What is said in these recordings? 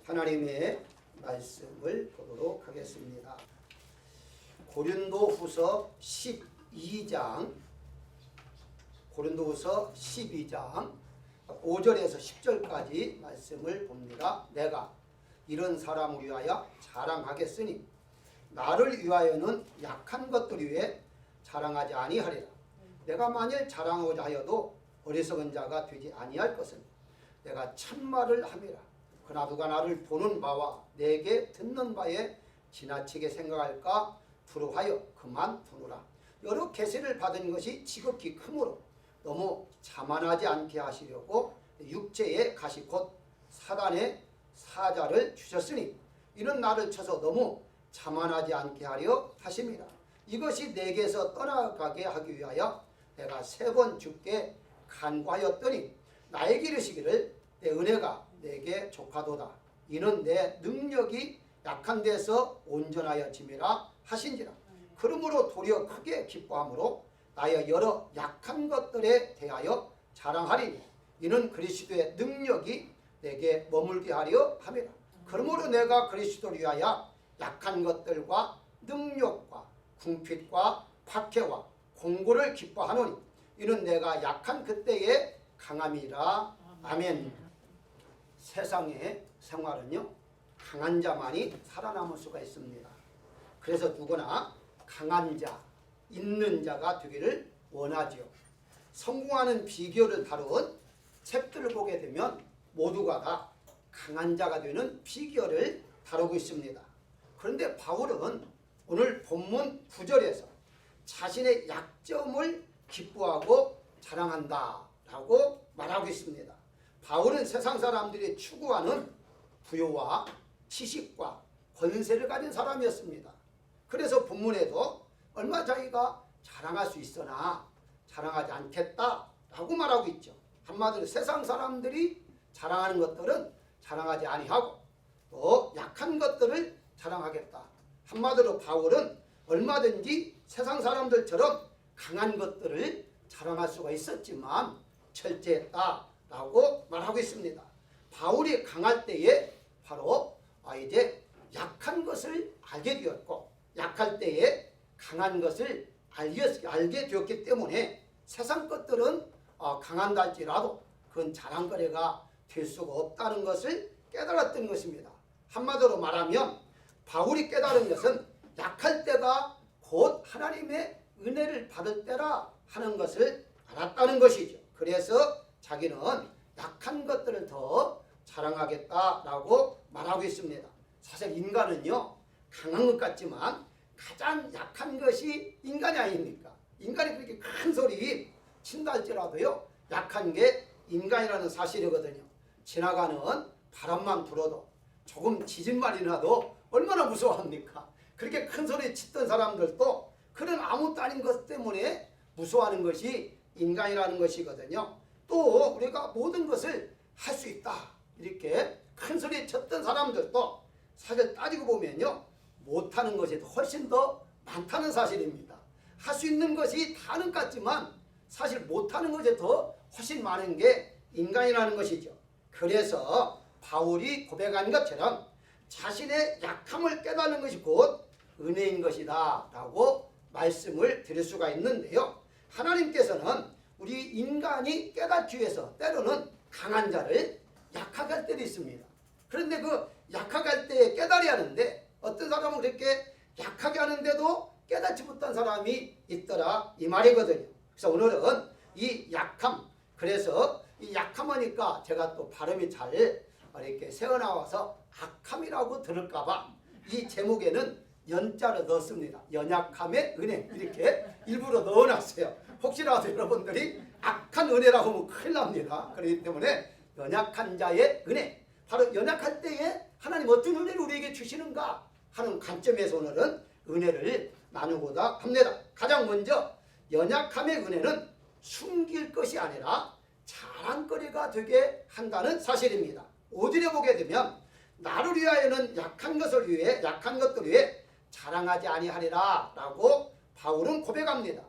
하나님의 말씀을 보도록 하겠습니다. 고린도후서 12장 5절에서 10절까지 말씀을 봅니다. 내가 이런 사람을 위하여 자랑하겠으니 나를 위하여는 약한 것들 위에 자랑하지 아니하리라. 내가 만일 자랑하고자 하여도 어리석은 자가 되지 아니할 것은 내가 참말을 함이라. 그러나 누가 나를 보는 바와 내게 듣는 바에 지나치게 생각할까 두려워하여 그만두노라. 여러 계시를 받은 것이 지극히 크므로 너무 자만하지 않게 하시려고 육체의 가시 곧 사단의 사자를 주셨으니 이는 나를 쳐서 너무 자만하지 않게 하려 하심이라. 이것이 내게서 떠나가게 하기 위하여 내가 3번 주께 간구하였더니 나에게 이르시기를 내 은혜가 내게 족하도다. 이는 내 능력이 약한 데서 온전하여 짐이라 하신지라. 그러므로 도리어 크게 기뻐함으로 나의 여러 약한 것들에 대하여 자랑하리니 이는 그리스도의 능력이 내게 머물게 하려 함이라. 그러므로 내가 그리스도를 위하여 약한 것들과 능력과 궁핍과 박해와 공고를 기뻐하노니 이는 내가 약한 그때의 강함이라. 아멘. 세상의 생활은요, 강한 자만이 살아남을 수가 있습니다. 그래서 누구나 강한 자, 있는 자가 되기를 원하지요. 성공하는 비결을 다룬 책들을 보게 되면 모두가 다 강한 자가 되는 비결을 다루고 있습니다. 그런데 바울은 오늘 본문 9절에서 자신의 약점을 기뻐하고 자랑한다 라고 말하고 있습니다. 바울은 세상 사람들이 추구하는 부요와 지식과 권세를 가진 사람이었습니다. 그래서 본문에도 얼마 자기가 자랑할 수 있으나 자랑하지 않겠다라고 말하고 있죠. 한마디로 세상 사람들이 자랑하는 것들은 자랑하지 아니하고 또 약한 것들을 자랑하겠다. 한마디로 바울은 얼마든지 세상 사람들처럼 강한 것들을 자랑할 수가 있었지만 철저했다라고 말하고 있습니다. 바울이 강할 때에 바로 이제 약한 것을 알게 되었고 약할 때에 강한 것을 알게 되었기 때문에 세상 것들은 강한다 할지라도 그건 자랑거리가 될 수가 없다는 것을 깨달았던 것입니다. 한마디로 말하면 바울이 깨달은 것은 약할 때가 곧 하나님의 은혜를 받을 때라 하는 것을 알았다는 것이죠. 그래서 자기는 약한 것들을 더 자랑하겠다라고 말하고 있습니다. 사실 인간은요, 강한 것 같지만 가장 약한 것이 인간이 아닙니까? 인간이 그렇게 큰 소리 친다 할지라도요, 약한 게 인간이라는 사실이거든요. 지나가는 바람만 불어도 조금 지진만이 나도 얼마나 무서워합니까? 그렇게 큰 소리 치던 사람들도 그런 아무것도 아닌 것 때문에 무서워하는 것이 인간이라는 것이거든요. 또 우리가 모든 것을 할 수 있다 이렇게 큰 소리 쳤던 사람들도 사실 따지고 보면요, 못하는 것이 훨씬 더 많다는 사실입니다. 할 수 있는 것이 다는 같지만 사실 못하는 것이 더 훨씬 많은 게 인간이라는 것이죠. 그래서 바울이 고백한 것처럼 자신의 약함을 깨닫는 것이 곧 은혜인 것이다 라고 말씀을 드릴 수가 있는데요. 하나님께서는 우리 인간이 깨닫기 위해서 때로는 강한 자를 약하게 할 때도 있습니다. 그런데 그 약하게 할 때 깨달아야 하는데 어떤 사람은 그렇게 약하게 하는데도 깨닫지 못한 사람이 있더라 이 말이거든요. 그래서 오늘은 이 약함, 그래서 이 약함하니까 제가 또 발음이 잘 이렇게 새어나와서 악함이라고 들을까봐 이 제목에는 연자를 넣었습니다. 연약함의 은혜 이렇게 일부러 넣어놨어요. 혹시라도 여러분들이 악한 은혜라고 하면 큰일 납니다. 그렇기 때문에 연약한 자의 은혜, 바로 연약할 때에 하나님 어떤 은혜를 우리에게 주시는가 하는 관점에서 오늘은 은혜를 나누고자 합니다. 가장 먼저 연약함의 은혜는 숨길 것이 아니라 자랑거리가 되게 한다는 사실입니다. 5절에 보게 되면 나를 위하여는 약한 것들 위해 자랑하지 아니하리라 라고 바울은 고백합니다.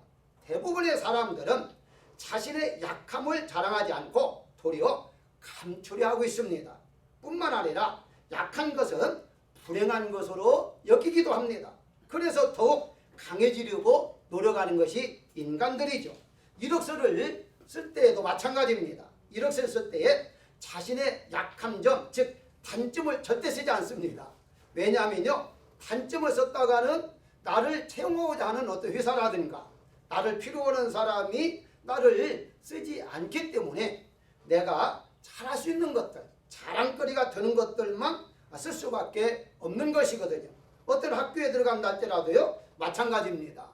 대부분의 사람들은 자신의 약함을 자랑하지 않고 도리어 감추려 하고 있습니다. 뿐만 아니라 약한 것은 불행한 것으로 여기기도 합니다. 그래서 더욱 강해지려고 노력하는 것이 인간들이죠. 이력서를 쓸 때에도 마찬가지입니다. 이력서를 쓸 때에 자신의 약한 점, 즉 단점을 절대 쓰지 않습니다. 왜냐하면요, 단점을 썼다가는 나를 채용하고자 하는 어떤 회사라든가 나를 필요로 하는 사람이 나를 쓰지 않기 때문에 내가 잘할 수 있는 것들, 자랑거리가 되는 것들만 쓸 수밖에 없는 것이거든요. 어떤 학교에 들어간다 할때라도요 마찬가지입니다.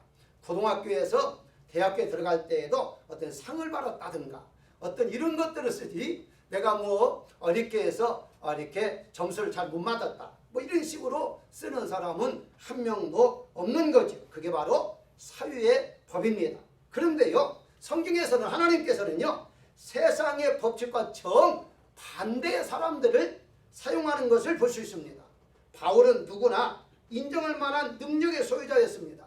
고등학교에서 대학교에 들어갈 때에도 어떤 상을 받았다든가 어떤 이런 것들을 쓰지, 내가 뭐 이렇게 해서 이렇게 점수를 잘 못 맞았다 뭐 이런 식으로 쓰는 사람은 한 명도 없는 거죠. 그게 바로 사유의 법입니다. 그런데요, 성경에서는 하나님께서는요 세상의 법칙과 정반대의 사람들을 사용하는 것을 볼 수 있습니다. 바울은 누구나 인정할 만한 능력의 소유자였습니다.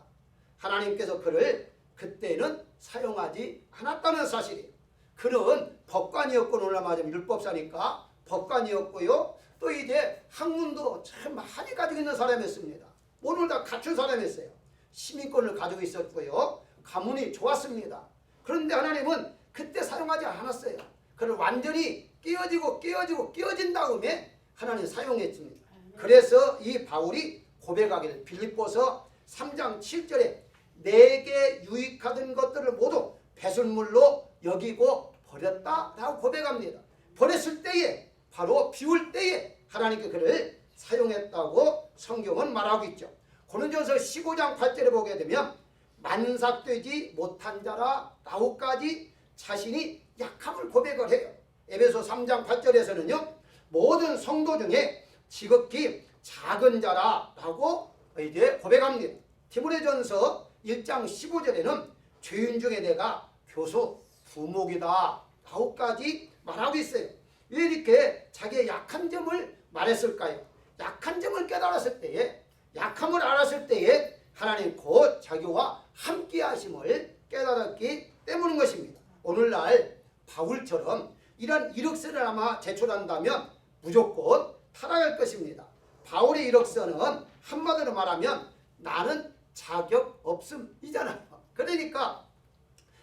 하나님께서 그를 그때는 사용하지 않았다는 사실이에요. 그는 법관이었고, 놀라마자면 율법사니까 법관이었고요, 또 이제 학문도 참 많이 가지고 있는 사람이었습니다. 오늘 다 갖춘 사람이었어요. 시민권을 가지고 있었고요, 가문이 좋았습니다. 그런데 하나님은 그때 사용하지 않았어요. 그를 완전히 깨어진 다음에 하나님 사용했습니다. 그래서 이 바울이 고백하기를 빌립보서 3장 7절에 내게 유익하던 것들을 모두 배설물로 여기고 버렸다라고 고백합니다. 버렸을 때에, 바로 비울 때에 하나님께 그를 사용했다고 성경은 말하고 있죠. 고린도전서 15장 8절에 보게 되면 만삭되지 못한 자라라고까지 자신이 약함을 고백을 해요. 에베소 3장 8절에서는요 모든 성도 중에 지극히 작은 자라라고 이제 고백합니다. 디모데전서 1장 15절에는 죄인 중에 내가 교수 부목이다 라고까지 말하고 있어요. 왜 이렇게 자기의 약한 점을 말했을까요? 약한 점을 깨달았을 때에, 약함을 알았을 때에 하나님 곧 자기와 함께 하심을 깨달았기 때문인 것입니다. 오늘날 바울처럼 이런 이력서를 아마 제출한다면 무조건 타락할 것입니다. 바울의 이력서는 한마디로 말하면 나는 자격 없음이잖아요. 그러니까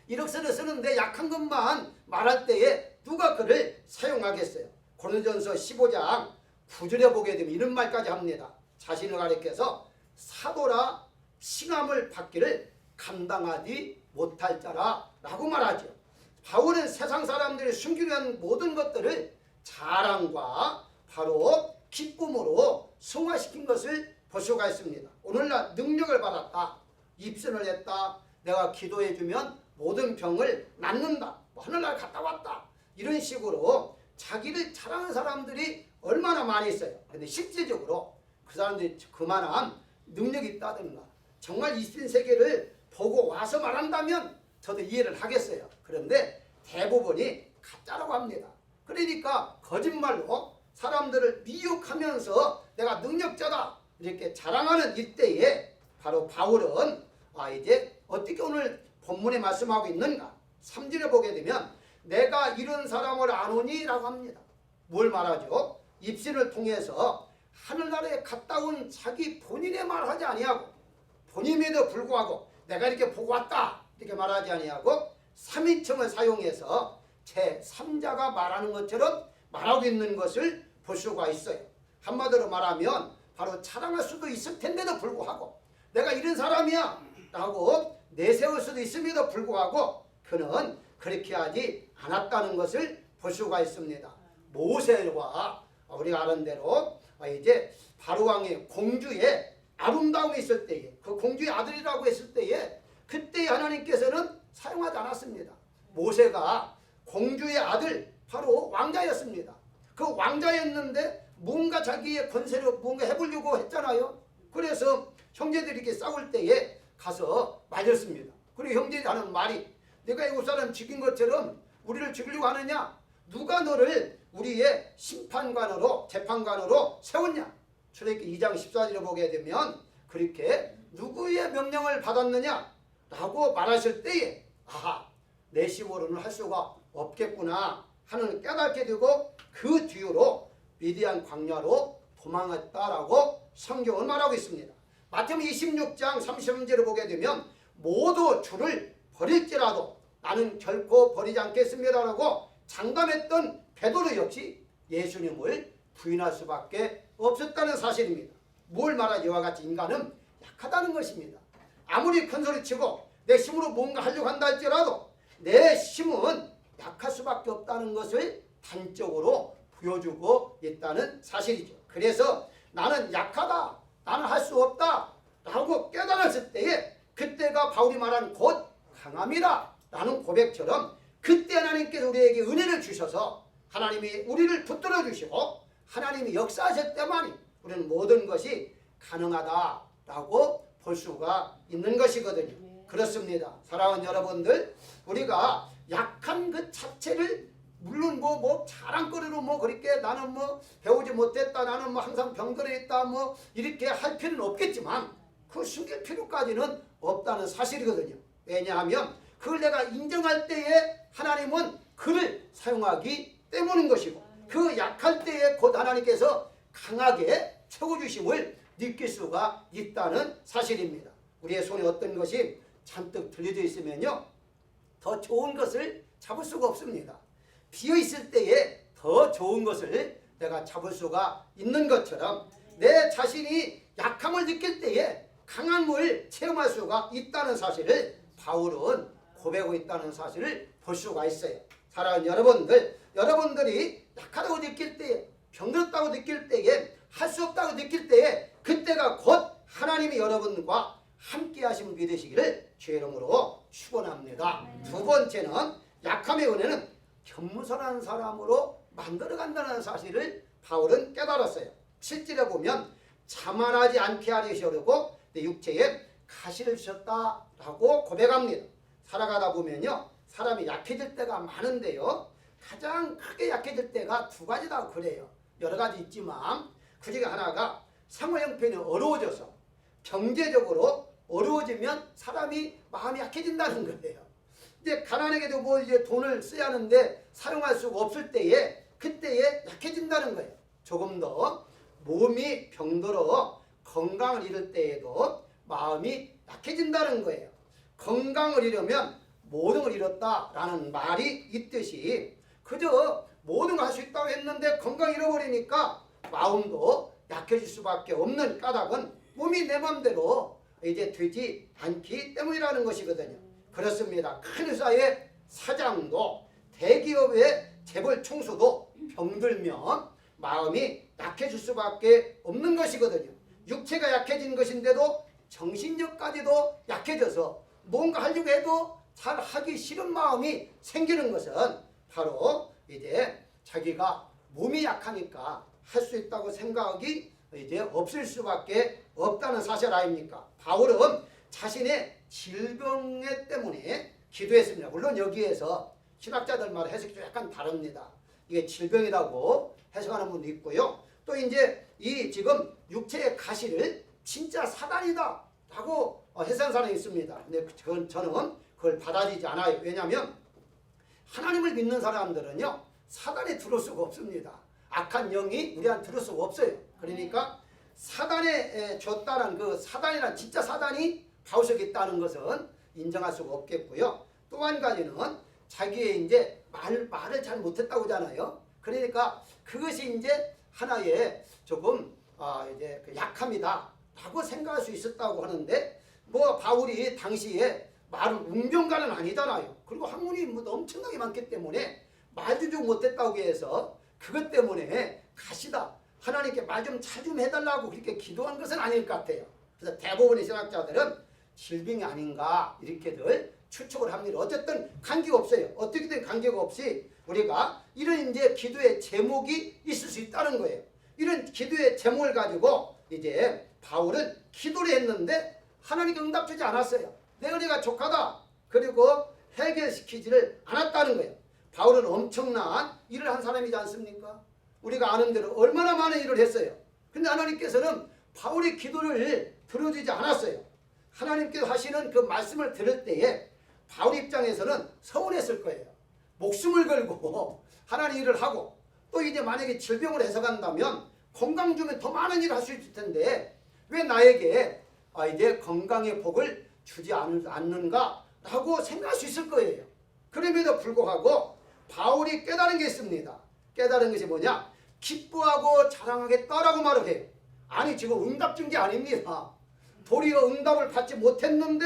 이력서를 쓰는데 약한 것만 말할 때에 누가 그를 사용하겠어요? 고린도전서 15장 9절에 보게 되면 이런 말까지 합니다. 자신을 가리켜서 사도라 칭함을 받기를 감당하지 못할 자라 라고 말하죠. 바울은 세상 사람들이 숨기려 한 모든 것들을 자랑과 바로 기쁨으로 승화시킨 것을 볼 수가 있습니다. 오늘날 능력을 받았다, 입선을 했다, 내가 기도해주면 모든 병을 낫는다, 하늘날 갔다 왔다, 이런 식으로 자기를 자랑하는 사람들이 얼마나 많이 있어요. 그런데 실제적으로 그 사람들이 그만한 능력이 있다든가 정말 이신 세계를 보고 와서 말한다면 저도 이해를 하겠어요. 그런데 대부분이 가짜라고 합니다. 그러니까 거짓말로 사람들을 미혹하면서 내가 능력자다 이렇게 자랑하는 이때에 바로 바울은 이제 어떻게 오늘 본문에 말씀하고 있는가? 3절에 보게 되면 내가 이런 사람을 아노니 라고 합니다. 뭘 말하죠? 입신을 통해서 하늘나라에 갔다 온 자기 본인의 말을 하지 아니하고, 본인에도 불구하고 내가 이렇게 보고 왔다 이렇게 말하지 아니하고 3인칭을 사용해서 제3자가 말하는 것처럼 말하고 있는 것을 볼 수가 있어요. 한마디로 말하면 바로 자랑할 수도 있을 텐데도 불구하고 내가 이런 사람이야 라고 내세울 수도 있음에도 불구하고 그는 그렇게 하지 않았다는 것을 볼 수가 있습니다. 모세와 우리가 아는 대로 이제 바로왕의 공주의 아름다움이 있을 때에, 그 공주의 아들이라고 했을 때에 그때 하나님께서는 사용하지 않았습니다. 모세가 공주의 아들, 바로 왕자였습니다. 그 왕자였는데 뭔가 자기의 권세로 뭔가 해보려고 했잖아요. 그래서 형제들이 이렇게 싸울 때에 가서 맞았습니다. 그리고 형제들이 하는 말이, 내가 이곳 사람 죽인 것처럼 우리를 죽이려고 하느냐? 누가 너를 우리의 심판관으로, 재판관으로 세웠냐? 출애굽기 2장 14절에 보게 되면 그렇게 누구의 명령을 받았느냐? 라고 말하실 때에 내 힘으로는 할 수가 없겠구나 하는 깨닫게 되고 그 뒤로 미디안 광야로 도망했다라고 성경은 말하고 있습니다. 마태복음 26장 33절을 보게 되면 모두 주를 버릴지라도 나는 결코 버리지 않겠습니다라고 장담했던 베드로 역시 예수님을 부인할 수밖에 없었다는 사실입니다. 뭘 말하지? 이와 같이 인간은 약하다는 것입니다. 아무리 큰 소리치고 내 힘으로 뭔가 하려고 한다 할지라도 내 힘은 약할 수밖에 없다는 것을 단적으로 보여주고 있다는 사실이죠. 그래서 나는 약하다, 나는 할 수 없다 라고 깨달았을 때에 그때가 바울이 말한 곧 강함이다 라는 고백처럼 그때 하나님께서 우리에게 은혜를 주셔서 하나님이 우리를 붙들어 주시고 하나님이 역사하실 때만이 우리는 모든 것이 가능하다라고 볼 수가 있는 것이거든요. 그렇습니다. 사랑하는 여러분들, 우리가 약한 그 자체를 물론 뭐 자랑거리로 뭐 그렇게 나는 뭐 배우지 못했다, 나는 뭐 항상 병들어 있다, 뭐 이렇게 할 필요는 없겠지만 그 숨길 필요까지는 없다는 사실이거든요. 왜냐하면 그걸 내가 인정할 때에 하나님은 그를 사용하기 때문인 것이고 그 약할 때에 곧 하나님께서 강하게 채워주심을 느낄 수가 있다는 사실입니다. 우리의 손에 어떤 것이 잔뜩 들려져 있으면요, 더 좋은 것을 잡을 수가 없습니다. 비어 있을 때에 더 좋은 것을 내가 잡을 수가 있는 것처럼 내 자신이 약함을 느낄 때에 강함을 체험할 수가 있다는 사실을 바울은 고백하고 있다는 사실을 볼 수가 있어요. 사랑하는 여러분들, 여러분들이 약하다고 느낄 때에, 병들었다고 느낄 때에, 할 수 없다고 느낄 때에 그때가 곧 하나님이 여러분과 함께 하심을 믿으시기를 주의 이름으로 축원합니다. 두 번째는 약함의 은혜는 겸손한 사람으로 만들어간다는 사실을 바울은 깨달았어요. 실제로 보면 자만하지 않게 하려고 내 육체에 가시를 주셨다라고 고백합니다. 살아가다 보면요, 사람이 약해질 때가 많은데요, 가장 크게 약해질 때가 두 가지다 그래요. 여러 가지 있지만 그 중에 하나가 생활 형편이 어려워져서, 경제적으로 어려워지면 사람이 마음이 약해진다는 거예요. 이제 가난하게도 뭐 이제 돈을 써야 하는데 사용할 수가 없을 때에 그때에 약해진다는 거예요. 조금 더 몸이 병들어 건강을 잃을 때에도 마음이 약해진다는 거예요. 건강을 잃으면 모든 걸 잃었다라는 말이 있듯이 그저 모든 걸 할 수 있다고 했는데 건강 잃어버리니까 마음도 약해질 수밖에 없는 까닭은 몸이 내 맘대로 이제 되지 않기 때문이라는 것이거든요. 그렇습니다. 큰 회사의 사장도 대기업의 재벌 총수도 병들면 마음이 약해질 수밖에 없는 것이거든요. 육체가 약해진 것인데도 정신력까지도 약해져서 뭔가 하려고 해도 잘 하기 싫은 마음이 생기는 것은 바로 이제 자기가 몸이 약하니까 할 수 있다고 생각이 이제 없을 수밖에 없다는 사실 아닙니까? 바울은 자신의 질병 때문에 기도했습니다. 물론 여기에서 신학자들 말 해석이 좀 약간 다릅니다. 이게 질병이라고 해석하는 분도 있고요. 또 이제 이 지금 육체의 가시를 진짜 사단이다 라고 해석하는 사람이 있습니다. 근데 저는 그걸 받아들이지 않아요. 왜냐하면 하나님을 믿는 사람들은요, 사단에 들을 수가 없습니다. 악한 영이 우리한테 들을 수가 없어요. 그러니까 사단에 줬다는 그 사단이란 진짜 사단이 바울 속에 있다는 것은 인정할 수가 없겠고요. 또 한 가지는 자기의 이제 말을 잘 못했다고 하잖아요. 그러니까 그것이 이제 하나의 조금 이제 그 약함이다라고 생각할 수 있었다고 하는데, 뭐 바울이 당시에 말을 웅변가는 아니잖아요. 그리고 학문이 뭐 엄청나게 많기 때문에 말도 좀 못했다고 해서 그것 때문에 가시다, 하나님께 말 좀 잘 좀 해달라고 그렇게 기도한 것은 아닐 것 같아요. 그래서 대부분의 신학자들은 질병이 아닌가 이렇게들 추측을 합니다. 어쨌든 관계가 없어요. 어떻게든 관계가 없이 우리가 이런 이제 기도의 제목이 있을 수 있다는 거예요. 이런 기도의 제목을 가지고 이제 바울은 기도를 했는데 하나님께 응답 주지 않았어요. 내 은혜가 족하다. 그리고 해결시키지를 않았다는 거예요. 바울은 엄청난 일을 한 사람이지 않습니까? 우리가 아는 대로 얼마나 많은 일을 했어요. 근데 하나님께서는 바울의 기도를 들어주지 않았어요. 하나님께서 하시는 그 말씀을 들을 때에 바울 입장에서는 서운했을 거예요. 목숨을 걸고 하나님 일을 하고 또 이제 만약에 질병을 해석한다면 건강 주면 더 많은 일을 할 수 있을 텐데 왜 나에게 이제 건강의 복을 주지 않는가 라고 생각할 수 있을 거예요. 그럼에도 불구하고 바울이 깨달은 게 있습니다. 깨달은 것이 뭐냐? 기뻐하고 자랑하겠다라고 말을 해요. 아니 지금 응답 준 게 아닙니다. 도리어 응답을 받지 못했는데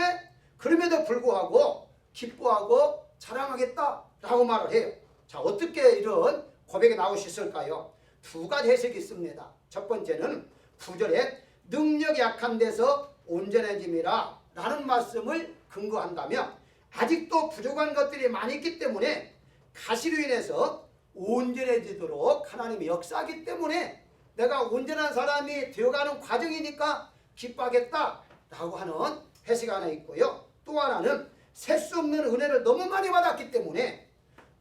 그럼에도 불구하고 기뻐하고 자랑하겠다라고 말을 해요. 자, 어떻게 이런 고백이 나올 수 있을까요? 두 가지 해석이 있습니다. 첫 번째는 9절에 능력이 약한 데서 온전해짐이라 라는 말씀을 근거한다면 아직도 부족한 것들이 많이 있기 때문에 가시로 인해서 온전해지도록 하나님이 역사하기 때문에 내가 온전한 사람이 되어가는 과정이니까 기뻐하겠다라고 하는 해석이 하나 있고요. 또 하나는 셀 수 없는 은혜를 너무 많이 받았기 때문에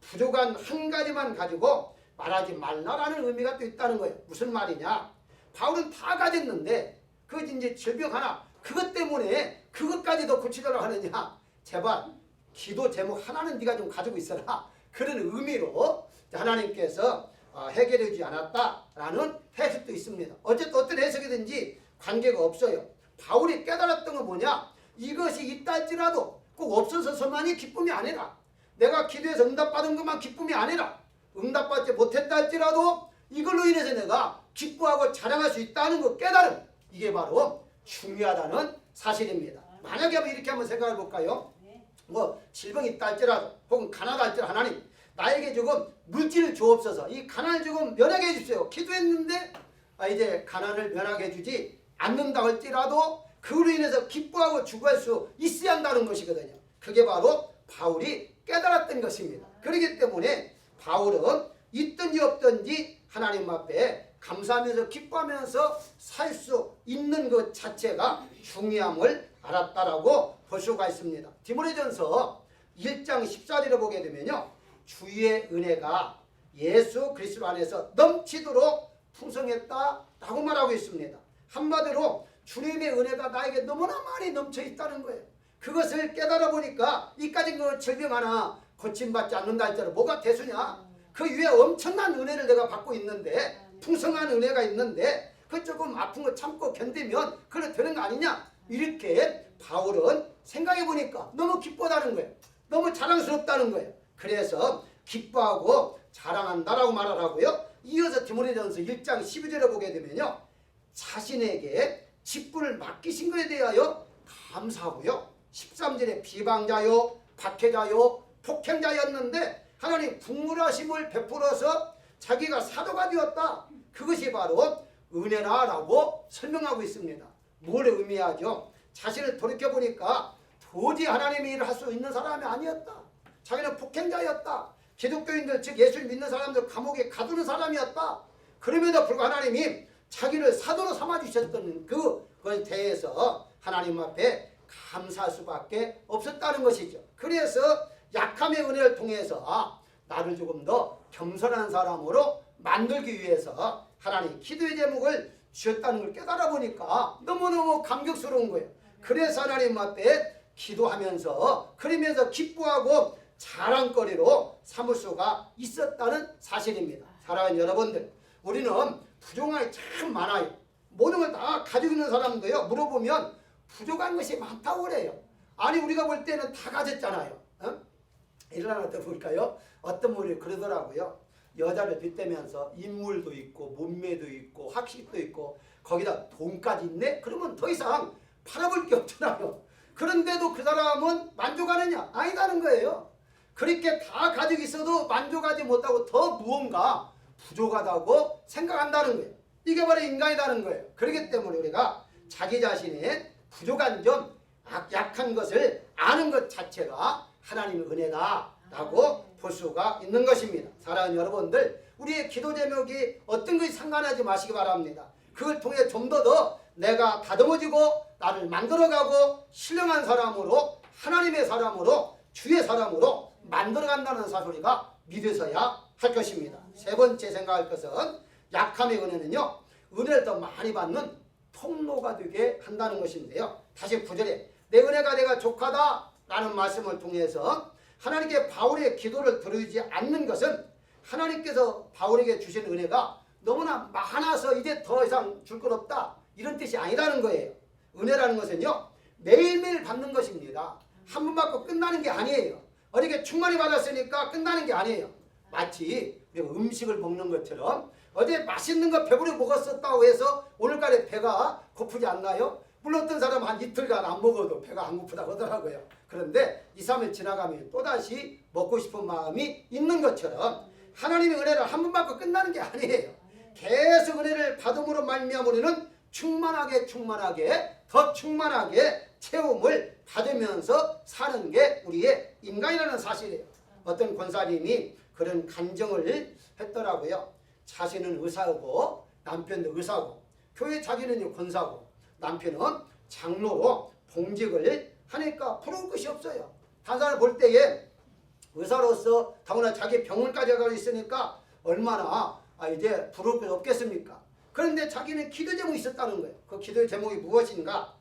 부족한 한 가지만 가지고 말하지 말라라는 의미가 또 있다는 거예요. 무슨 말이냐? 바울은 다 가졌는데 그 이제 질병 하나 그것 때문에 그것까지도 고치려고 하느냐? 제발 기도 제목 하나는 네가 좀 가지고 있어라. 그런 의미로 하나님께서 해결해 주지 않았다라는 해석도 있습니다. 어쨌든 어떤 해석이든지 관계가 없어요. 바울이 깨달았던 건 뭐냐? 이것이 있다 할지라도 꼭 없어서만이 기쁨이 아니라 내가 기도해서 응답받은 것만 기쁨이 아니라 응답받지 못했다 할지라도 이걸로 인해서 내가 기뻐하고 자랑할 수 있다는 것 깨달음, 이게 바로 중요하다는 사실입니다. 만약에 이렇게 한번 생각해 볼까요? 뭐 질병이 있다 할지라도 혹은 가난하다 할지라도 하나님 나에게 조금 물질을 주옵소서, 이 가난을 조금 면하게 해주세요. 기도했는데 이제 가난을 면하게 해주지 않는다 할지라도 그로 인해서 기뻐하고 주구할 수 있어야 한다는 것이거든요. 그게 바로 바울이 깨달았던 것입니다. 그렇기 때문에 바울은 있든지 없든지 하나님 앞에 감사하면서 기뻐하면서 살 수 있는 것 자체가 중요함을 알았다라고 볼 수가 있습니다. 디모데전서 1장 14절을 보게 되면요, 주의 은혜가 예수 그리스도 안에서 넘치도록 풍성했다라고 말하고 있습니다. 한마디로 주님의 은혜가 나에게 너무나 많이 넘쳐 있다는 거예요. 그것을 깨달아 보니까 이까지 그 질병 하나 고침받지 않는다 할지라도 뭐가 대수냐? 그 위에 엄청난 은혜를 내가 받고 있는데, 풍성한 은혜가 있는데 그 조금 아픈 거 참고 견디면 그래 되는 거 아니냐? 이렇게 바울은 생각해 보니까 너무 기뻐하다는 거예요. 너무 자랑스럽다는 거예요. 그래서 기뻐하고 자랑한다라고 말을 하고요. 이어서 디모데전서 1장 12절에 보게 되면요, 자신에게 직분을 맡기신 것에 대하여 감사하고요. 13절에 비방자요, 박해자요, 폭행자였는데 하나님 국물하심을 베풀어서 자기가 사도가 되었다. 그것이 바로 은혜라라고 설명하고 있습니다. 뭘 의미하죠? 자신을 돌이켜보니까 도저히 하나님의 일을 할 수 있는 사람이 아니었다. 자기는 폭행자였다. 기독교인들 즉 예수를 믿는 사람들 감옥에 가두는 사람이었다. 그럼에도 불구하고 하나님이 자기를 사도로 삼아주셨던 그것에 대해서 하나님 앞에 감사할 수밖에 없었다는 것이죠. 그래서 약함의 은혜를 통해서 나를 조금 더 겸손한 사람으로 만들기 위해서 하나님 기도의 제목을 주셨다는 걸 깨달아 보니까 너무너무 감격스러운 거예요. 그래서 하나님 앞에 기도하면서 그러면서 기뻐하고 자랑거리로 삼을 수가 있었다는 사실입니다. 사랑하는 여러분들, 우리는 부족한 게 참 많아요. 모든 걸 다 가지고 있는 사람도요, 물어보면 부족한 것이 많다고 그래요. 아니 우리가 볼 때는 다 가졌잖아요. 일어나는 때 볼까요? 어떤 분이 그러더라고요. 여자를 빗대면서 인물도 있고 몸매도 있고 학식도 있고 거기다 돈까지 있네? 그러면 더 이상 팔아볼 게 없잖아요. 그런데도 그 사람은 만족하느냐? 아니다는 거예요. 그렇게 다 가지고 있어도 만족하지 못하고 더 무언가 부족하다고 생각한다는 거예요. 이게 바로 인간이라는 거예요. 그렇기 때문에 우리가 자기 자신의 부족한 점, 약한 것을 아는 것 자체가 하나님의 은혜다라고 볼 수가 있는 것입니다. 사랑하는 여러분들, 우리의 기도 제목이 어떤 것이 상관하지 마시기 바랍니다. 그걸 통해 좀 더 내가 다듬어지고 나를 만들어가고 신령한 사람으로, 하나님의 사람으로, 주의 사람으로 만들어간다는 사실이가 믿으셔야 할 것입니다. 세 번째 생각할 것은 약함의 은혜는요, 은혜를 더 많이 받는 통로가 되게 한다는 것인데요. 다시 9절에 내 은혜가 내가 족하다 라는 말씀을 통해서 하나님께 바울의 기도를 들어주지 않는 것은 하나님께서 바울에게 주신 은혜가 너무나 많아서 이제 더 이상 줄 것 없다, 이런 뜻이 아니라는 거예요. 은혜라는 것은요, 매일매일 받는 것입니다. 한 번 받고 끝나는 게 아니에요. 어떻게 충만히 받았으니까 끝나는 게 아니에요. 마치 우리가 음식을 먹는 것처럼 어제 맛있는 거 배부르게 먹었었다고 해서 오늘까지 배가 고프지 않나요? 물론 어떤 사람은 한 이틀간 안 먹어도 배가 안 고프다고 하더라고요. 그런데 2, 3일 지나가면 또다시 먹고 싶은 마음이 있는 것처럼 하나님의 은혜를 한 번 받고 끝나는 게 아니에요. 계속 은혜를 받음으로 말미암아 우리는 충만하게 더 충만하게 체험을 받으면서 사는 게 우리의 인간이라는 사실이에요. 어떤 권사님이 그런 간증을 했더라고요. 자신은 의사고 남편도 의사고 교회 자기는 권사고 남편은 장로로 봉직을 하니까 부러울 것이 없어요. 다른 사람을 볼 때에 의사로서 더구나 자기 병원까지 가고 있으니까 얼마나 이제 부러울 것이 없겠습니까? 그런데 자기는 기도 제목이 있었다는 거예요. 그 기도 제목이 무엇인가?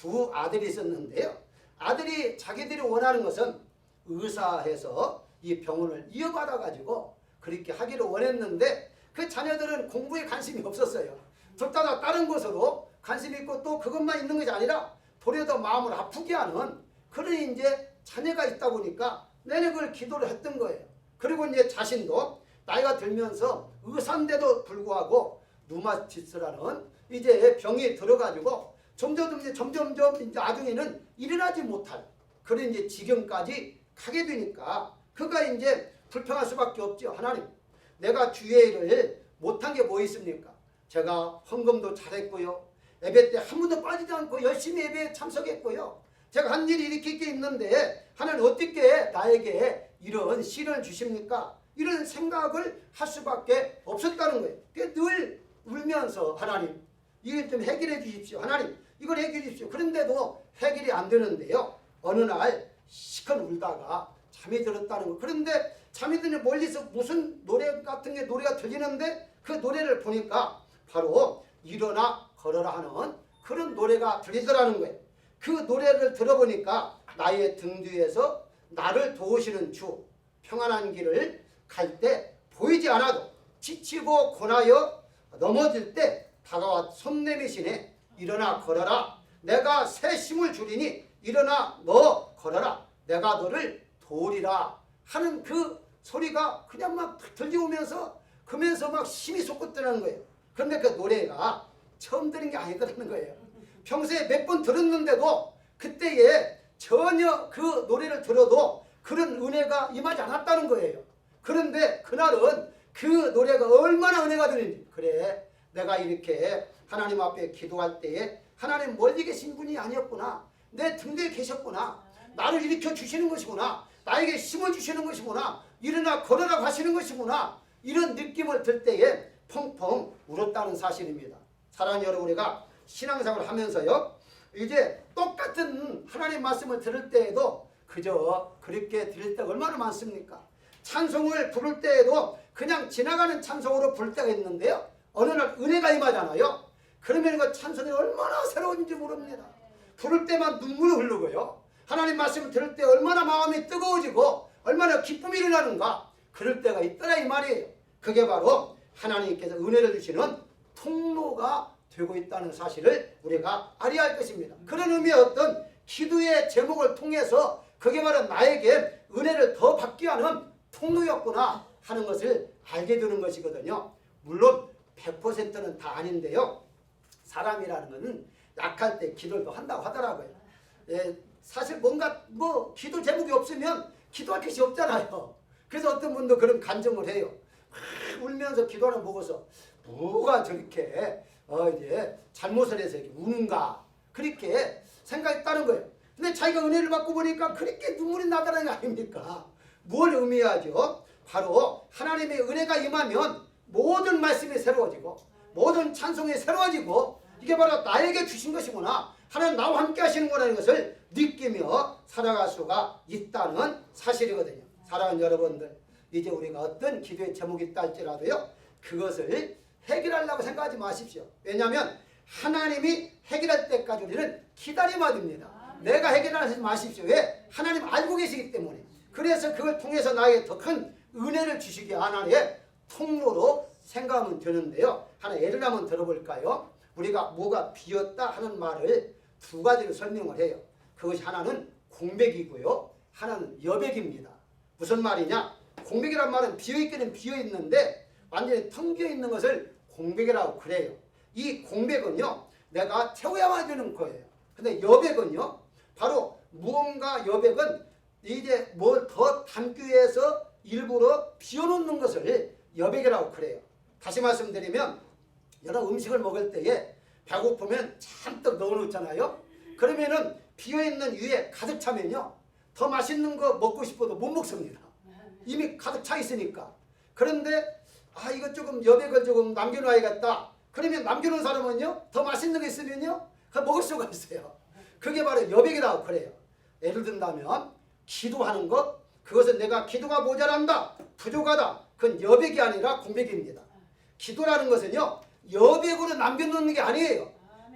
2 아들이 있었는데요. 아들이 자기들이 원하는 것은 의사해서 이 병원을 이어받아 가지고 그렇게 하기를 원했는데 그 자녀들은 공부에 관심이 없었어요. 둘 다 다른 것으로 관심이 있고 또 그것만 있는 것이 아니라 도리어 더 마음을 아프게 하는 그런 이제 자녀가 있다 보니까 내내 그걸 기도를 했던 거예요. 그리고 이제 자신도 나이가 들면서 의사인데도 불구하고 루마티스라는 이제 병이 들어가지고 점점 이제 나중에는 일어나지 못할 그런 이제 지경까지 가게 되니까 그가 이제 불평할 수밖에 없죠. 하나님, 내가 주의 일을 못한 게 뭐 있습니까? 제가 헌금도 잘했고요. 예배 때 한 번도 빠지지 않고 열심히 예배에 참석했고요. 제가 한 일이 이렇게 있는데 하나님 어떻게 나에게 이런 시련을 주십니까? 이런 생각을 할 수밖에 없었다는 거예요. 늘 울면서 하나님 이걸 좀 해결해 주십시오. 하나님 이걸 해결해 주십시오. 그런데도 해결이 안 되는데요. 어느 날 시큰 울다가 잠이 들었다는 거. 그런데 잠이 드는 멀리서 무슨 노래 같은 게 노래가 들리는데 그 노래를 보니까 바로 일어나 걸어라 하는 그런 노래가 들리더라는 거예요. 그 노래를 들어보니까 나의 등 뒤에서 나를 도우시는 주, 평안한 길을 갈 때 보이지 않아도 지치고 고나여 넘어질 때 다가와 손 내미시네. 일어나 걸어라. 내가 새 힘을 주리니 일어나 너 걸어라. 내가 너를 도우리라 하는 그 소리가 그냥 막 들려오면서 그러면서 막 힘이 솟구뜨는 거예요. 그런데 그 노래가 처음 들은 게 아니더라는 거예요. 평소에 몇 번 들었는데도 그때에 전혀 그 노래를 들어도 그런 은혜가 임하지 않았다는 거예요. 그런데 그날은 그 노래가 얼마나 은혜가 되는지, 그래 내가 이렇게 하나님 앞에 기도할 때에 하나님 멀리 계신 분이 아니었구나, 내 등 뒤에 계셨구나, 나를 일으켜 주시는 것이구나, 나에게 힘을 주시는 것이구나, 일어나 걸어라 하시는 것이구나, 이런 느낌을 들 때에 펑펑 울었다는 사실입니다. 사랑하는 여러분, 우리가 신앙생활을 하면서요, 이제 똑같은 하나님 말씀을 들을 때에도 그저 그렇게 들을 때가 얼마나 많습니까? 찬송을 부를 때에도 그냥 지나가는 찬송으로 부를 때가 있는데요, 어느 날 은혜가 임하잖아요. 그러면 그 찬송이 얼마나 새로운지 모릅니다. 부를 때만 눈물이 흐르고요, 하나님 말씀을 들을 때 얼마나 마음이 뜨거워지고 얼마나 기쁨이 일어나는가, 그럴 때가 있더라 이 말이에요. 그게 바로 하나님께서 은혜를 주시는 통로가 되고 있다는 사실을 우리가 알아야 할 것입니다. 그런 의미의 어떤 기도의 제목을 통해서 그게 바로 나에게 은혜를 더 받게 하는 통로였구나 하는 것을 알게 되는 것이거든요. 물론 100%는 다 아닌데요, 사람이라는 것은 약할 때 기도를 한다고 하더라고요. 사실 뭔가 기도 제목이 없으면 기도할 것이 없잖아요. 그래서 어떤 분도 그런 간증을 해요. 울면서 기도하는 거 보고서 뭐가 저렇게 이제 잘못을 해서 이렇게 우는가, 그렇게 생각했다는 거예요. 근데 자기가 은혜를 받고 보니까 그렇게 눈물이 나더라는 거 아닙니까? 뭘 의미하죠? 바로 하나님의 은혜가 임하면 모든 말씀이 새로워지고 모든 찬송이 새로워지고 이게 바로 나에게 주신 것이구나, 하나님 나와 함께 하시는 거라는 것을 느끼며 살아갈 수가 있다는 사실이거든요. 사랑하는 여러분들, 이제 우리가 어떤 기도의 제목이 있다 할지라도요, 그것을 해결하려고 생각하지 마십시오. 왜냐하면 하나님이 해결할 때까지 우리는 기다려야 됩니다. 내가 해결하지 마십시오. 왜? 하나님 알고 계시기 때문에. 그래서 그걸 통해서 나에게 더 큰 은혜를 주시기 하나님의 통로로 생각하면 되는데요. 하나 예를 한번 들어볼까요? 우리가 뭐가 비었다 하는 말을 두 가지로 설명을 해요. 그것이 하나는 공백이고요. 하나는 여백입니다. 무슨 말이냐? 공백이란 말은 비어있기는 비어있는데 완전히 텅 비어있는 것을 공백이라고 그래요. 이 공백은요, 내가 채워야만 되는 거예요. 근데 여백은요, 바로 무언가 여백은 이제 뭘 더 담기 위해서 일부러 비워놓는 것을 여백이라고 그래요. 다시 말씀드리면 여러분 음식을 먹을 때에 배고프면 잔뜩 넣어놓잖아요. 그러면은 비어있는 위에 가득 차면요, 더 맛있는 거 먹고 싶어도 못 먹습니다. 이미 가득 차 있으니까. 그런데 이거 조금 여백을 조금 남겨놔야겠다. 그러면 남겨놓은 사람은요, 더 맛있는 거 있으면요, 그걸 먹을 수가 있어요. 그게 바로 여백이라고 그래요. 예를 든다면 기도하는 것, 그것은 내가 기도가 모자란다, 부족하다, 그건 여백이 아니라 공백입니다. 기도라는 것은요, 여백으로 남겨놓는 게 아니에요.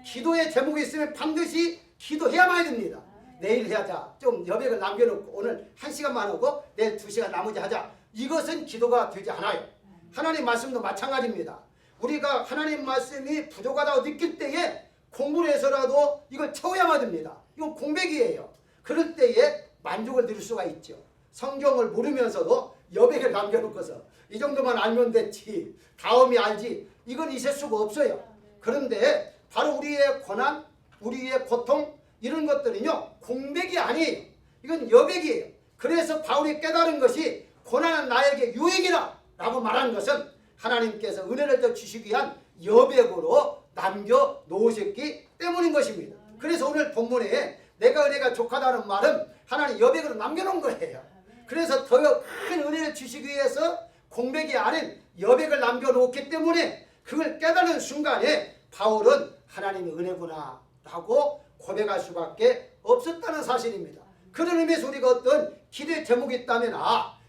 기도의 제목이 있으면 반드시 기도해야만 됩니다. 내일 하자, 좀 여백을 남겨놓고 오늘 1시간만 하고 내일 2시간 나머지 하자. 이것은 기도가 되지 않아요. 하나님 말씀도 마찬가지입니다. 우리가 하나님 말씀이 부족하다고 느낄 때에 공부를 해서라도 이걸 채워야만 됩니다. 이건 공백이에요. 그럴 때에 만족을 누릴 수가 있죠. 성경을 모르면서도 여백을 남겨놓고서 이 정도만 알면 됐지, 다음이 알지, 이건 있을 수가 없어요. 그런데 바로 우리의 고난, 우리의 고통, 이런 것들은요, 공백이 아니에요. 이건 여백이에요. 그래서 바울이 깨달은 것이 고난은 나에게 유익이라 라고 말한 것은 하나님께서 은혜를 더 주시기 위한 여백으로 남겨놓으셨기 때문인 것입니다. 그래서 오늘 본문에 내가 은혜가 족하다는 말은 하나님 여백으로 남겨놓은 거예요. 그래서 더 큰 은혜를 주시기 위해서 공백이 아닌 여백을 남겨놓기 때문에 그걸 깨달은 순간에 바울은 하나님의 은혜구나 라고 고백할 수밖에 없었다는 사실입니다. 그런 의미에서 우리가 어떤 기도의 제목이 있다면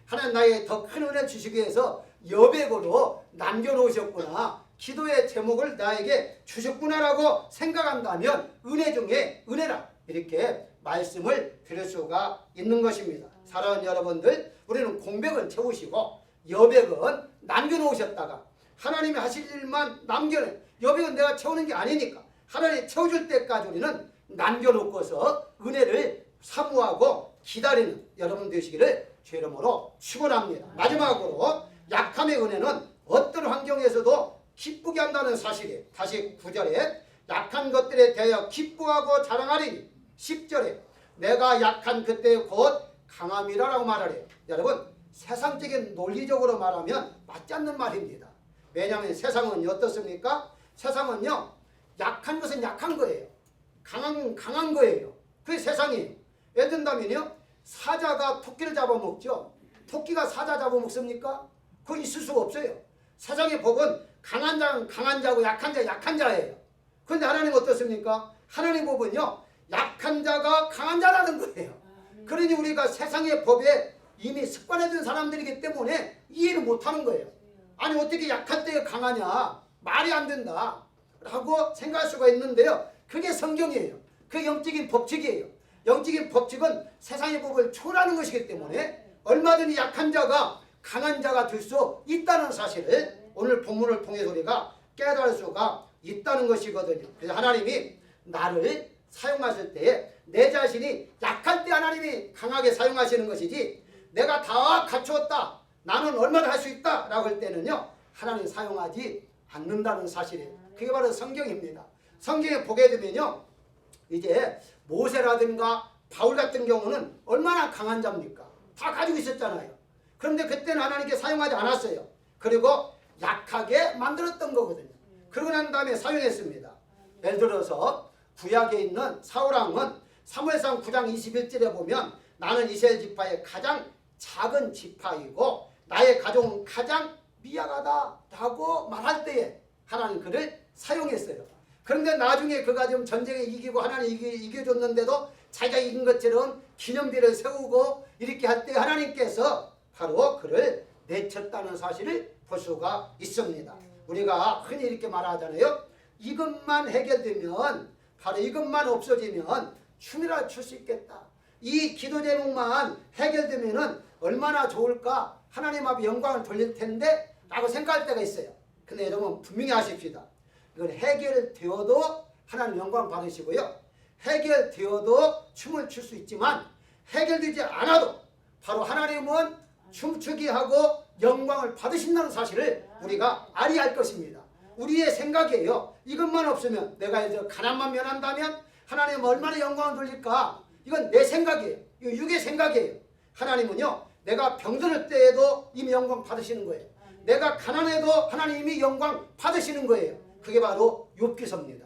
하나님 나에게 더 큰 은혜를 주시기 위해서 여백으로 남겨놓으셨구나, 기도의 제목을 나에게 주셨구나라고 생각한다면 은혜 중에 은혜라 이렇게 말씀을 드릴 수가 있는 것입니다. 사랑하는 여러분들, 우리는 공백을 채우시고 여백은 남겨놓으셨다가 하나님이 하실 일만 남겨내, 여백은 내가 채우는 게 아니니까 하나님이 채워줄 때까지 우리는 남겨놓고서 은혜를 사모하고 기다리는 여러분 되시기를 주 이름으로 축원합니다. 마지막으로 약함의 은혜는 어떤 환경에서도 기쁘게 한다는 사실이에요. 다시 9절에 약한 것들에 대하여 기뻐하고 자랑하리니, 10절에 내가 약한 그때 곧 강함이라 라고 말하래요. 여러분, 세상적인 논리적으로 말하면 맞지 않는 말입니다. 왜냐하면 세상은 어떻습니까? 세상은요, 약한 것은 약한 거예요. 강한 거예요. 그게 세상이에요. 예를 든다면요, 사자가 토끼를 잡아먹죠. 토끼가 사자 잡아먹습니까? 그거 있을 수가 없어요. 세상의 법은 강한 자는 강한 자고 약한 자는 약한 자예요. 그런데 하나님은 어떻습니까? 하나님 법은요, 약한 자가 강한 자라는 거예요. 그러니 우리가 세상의 법에 이미 습관해진 사람들이기 때문에 이해를 못하는 거예요. 아니 어떻게 약할 때 강하냐, 말이 안 된다 라고 생각할 수가 있는데요, 그게 성경이에요. 그게 영적인 법칙이에요. 영적인 법칙은 세상의 법을 초월하는 것이기 때문에 얼마든지 약한 자가 강한 자가 될 수 있다는 사실을 오늘 본문을 통해서 우리가 깨달을 수가 있다는 것이거든요. 그래서 하나님이 나를 사용하실 때에 내 자신이 약할 때 하나님이 강하게 사용하시는 것이지, 내가 다 갖추었다, 나는 얼마나 할 수 있다 라고 할 때는요, 하나님 사용하지 않는다는 사실이에요. 그게 바로 성경입니다. 성경에 보게 되면요, 이제 모세라든가 바울 같은 경우는 얼마나 강한 자입니까? 다 가지고 있었잖아요. 그런데 그때는 하나님께 사용하지 않았어요. 그리고 약하게 만들었던 거거든요. 그러고 난 다음에 사용했습니다. 예를 들어서 구약에 있는 사울왕은 사무엘상 9장 21절에 보면 나는 이스라엘 지파의 가장 작은 지파이고 나의 가족은 가장 미약하다 라고 말할 때에 하나님 그를 사용했어요. 그런데 나중에 그가 좀 전쟁에 이기고 하나님 이겨줬는데도 자기가 이긴 것처럼 기념비를 세우고 이렇게 할 때 하나님께서 바로 그를 내쳤다는 사실을 볼 수가 있습니다. 우리가 흔히 이렇게 말하잖아요. 이것만 해결되면, 바로 이것만 없어지면 춤이라 출 수 있겠다. 이 기도 제목만 해결되면 얼마나 좋을까, 하나님 앞에 영광을 돌릴 텐데 라고 생각할 때가 있어요. 근데 여러분 분명히 아십시다. 이건 해결되어도 하나님 영광 받으시고요. 해결되어도 춤을 출 수 있지만 해결되지 않아도 바로 하나님은 춤추게 하고 영광을 받으신다는 사실을 우리가 알아야 할 것입니다. 우리의 생각이에요. 이것만 없으면 내가 이제 가난만 면한다면 하나님 얼마나 영광을 돌릴까? 이건 내 생각이에요. 이거 육의 생각이에요. 하나님은요, 내가 병들 때에도 이미 영광 받으시는 거예요. 내가 가난해도 하나님이 영광 받으시는 거예요. 그게 바로 욥기서입니다.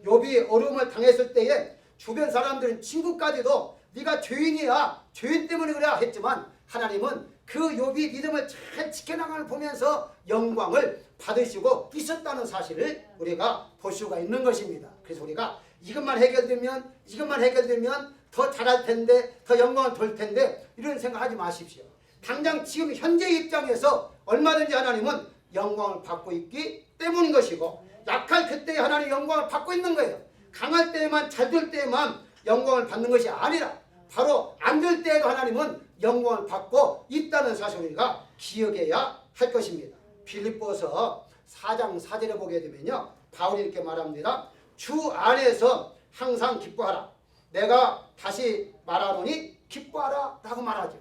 욥이 어려움을 당했을 때에 주변 사람들은 친구까지도 네가 죄인이야, 죄인 때문에 그래 했지만 하나님은 그 욥이 믿음을 잘 지켜나가는 보면서 영광을 받으시고 있었다는 사실을 우리가 볼 수가 있는 것입니다. 그래서 우리가 이것만 해결되면 더 잘할 텐데, 더 영광을 돌 텐데 이런 생각하지 마십시오. 당장 지금 현재 입장에서 얼마든지 하나님은 영광을 받고 있기 때문인 것이고, 약할 그때에 하나님 영광을 받고 있는 거예요. 강할 때만, 잘 될 때만 영광을 받는 것이 아니라 바로 안 될 때에도 하나님은 영광을 받고 있다는 사실을 우리가 기억해야 할 것입니다. 빌립보서 4장 4절에 보게 되면요, 바울이 이렇게 말합니다. 주 안에서 항상 기뻐하라. 내가 다시 말하노니 기뻐하라 라고 말하죠.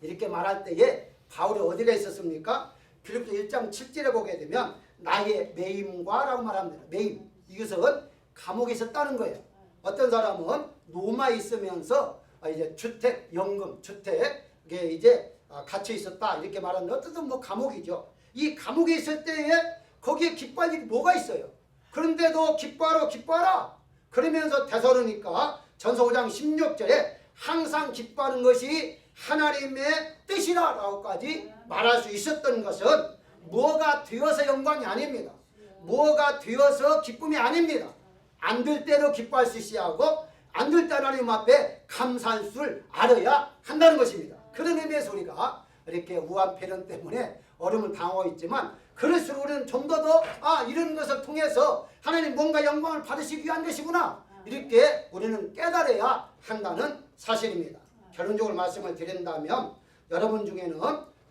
이렇게 말할 때에 바울이 어디가 있었습니까? 빌립보 1장 7절에 보게 되면 나의 매임과 라고 말합니다. 매임. 이것은 감옥에 있었다는 거예요. 어떤 사람은 로마에 있으면서 이제 주택, 연금, 주택에 이제 갇혀 있었다 이렇게 말하는데, 어쨌든 뭐 감옥이죠. 이 감옥에 있을 때에 거기에 기뻐할 일이 뭐가 있어요? 그런데도 기뻐하라. 그러면서 데살로니가 전서 5장 16절에 항상 기뻐하는 것이 하나님의 뜻이라고까지 말할 수 있었던 것은 뭐가 되어서 영광이 아닙니다. 뭐가 되어서 기쁨이 아닙니다. 안 될 때도 기뻐할 수 있어야 하고 안 될 때 하나님 앞에 감사할 줄 알아야 한다는 것입니다. 그런 의미에서 우리가 이렇게 우한폐렴 때문에 어려움을 당하고 있지만 그럴수록 우리는 좀 더 이런 것을 통해서 하나님 뭔가 영광을 받으시기 위한 것이구나, 이렇게 우리는 깨달아야 한다는 사실입니다. 결론적으로 말씀을 드린다면 여러분 중에는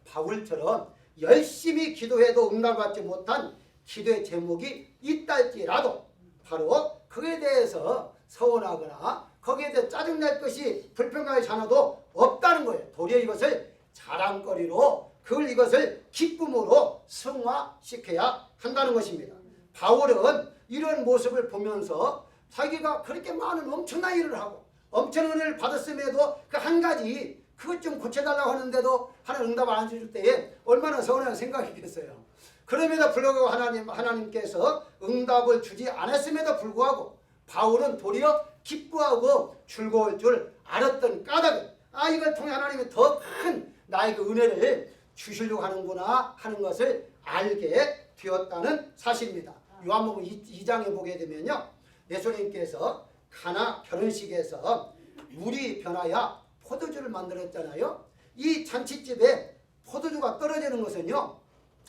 바울처럼 열심히 기도해도 응답받지 못한 기도의 제목이 있다 할지라도 바로 그에 대해서 서운하거나 거기에 대해 짜증날 것이 불평하지 않아도 없다는 거예요. 도리어 이것을 자랑거리로, 이것을 기쁨으로 승화시켜야 한다는 것입니다. 바울은 이런 모습을 보면서 자기가 그렇게 많은 엄청난 일을 하고 엄청난 은혜를 받았음에도 그 한 가지 그것 좀 고쳐달라고 하는데도 하나님 응답 안 해줄 때에 얼마나 서운한 생각이겠어요. 그럼에도 불구하고 하나님께서 응답을 주지 않았음에도 불구하고 바울은 도리어 기뻐하고 즐거울 줄 알았던 까닭은 이걸 통해 하나님이 더 큰 나의 그 은혜를 주시려고 하는구나 하는 것을 알게 되었다는 사실입니다. 요한복음 2장에 보게 되면요, 예수님께서 가나 결혼식에서 물이 변하여 포도주를 만들었잖아요. 이 잔치집에 포도주가 떨어지는 것은요,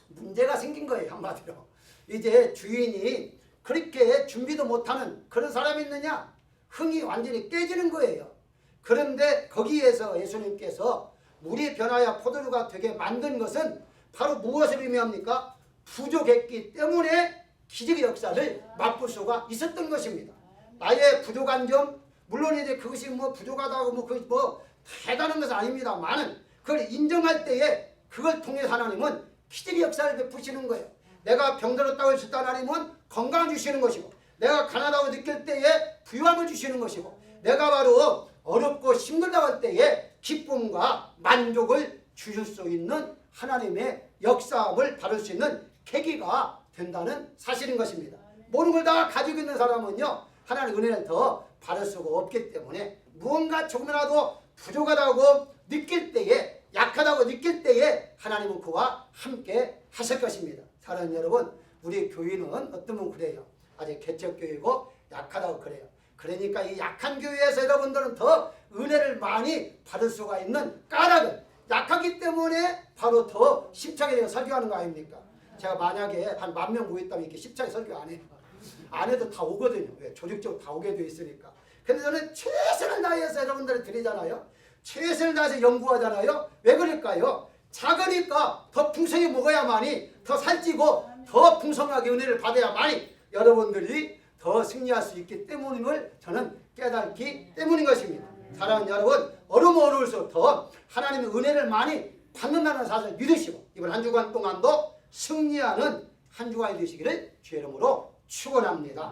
문제가 생긴 거예요. 한마디로 이제 주인이 그렇게 준비도 못하는 그런 사람이 있느냐, 흥이 완전히 깨지는 거예요. 그런데 거기에서 예수님께서 물이 변하여 포도주가 되게 만든 것은 바로 무엇을 의미합니까? 부족했기 때문에 기적의 역사를 맛볼 수가 있었던 것입니다. 나의 부족한 점, 물론 이제 그것이 뭐 부족하다고 대단한 것은 아닙니다만은 그걸 인정할 때에 그걸 통해 하나님은 기적의 역사를 베푸시는 거예요. 내가 병들었다고 했을 때 하나님은 건강을 주시는 것이고, 내가 가난하다고 느낄 때에 부유함을 주시는 것이고, 내가 바로 어렵고 힘들다고 할 때에 기쁨과 만족을 주실 수 있는 하나님의 역사함을 받을 수 있는 계기가 된다는 사실인 것입니다. 모든 걸 다 가지고 있는 사람은요, 하나님의 은혜를 더 받을 수가 없기 때문에 무언가 조금이라도 부족하다고 느낄 때에, 약하다고 느낄 때에 하나님은 그와 함께 하실 것입니다. 사랑하는 여러분, 우리 교회는 어떤 분 그래요. 아직 개척교회고 약하다고 그래요. 그러니까 이 약한 교회에서 여러분들은 더 은혜를 많이 받을 수가 있는 까닭은 약하기 때문에 바로 더 심차게 설교하는 거 아닙니까? 제가 만약에 한 10,000명 모였다면 이렇게 심차게 설교 안 해요. 안 해도 다 오거든요. 왜? 조직적으로 다 오게 돼 있으니까. 근데 저는 최선을 다해서 여러분들을 드리잖아요. 최선을 다해서 연구하잖아요. 왜 그럴까요? 작으니까 더 풍성히 먹어야만이 더 살찌고 더 풍성하게 은혜를 받아야만이 여러분들이 더 승리할 수 있기 때문임을 저는 깨닫기 때문인 것입니다. 사랑하는 여러분, 어려울수록 더 하나님의 은혜를 많이 받는다는 사실을 믿으시고 이번 한 주간 동안도 승리하는 한 주간이 되시기를 주의 이름으로 축원합니다.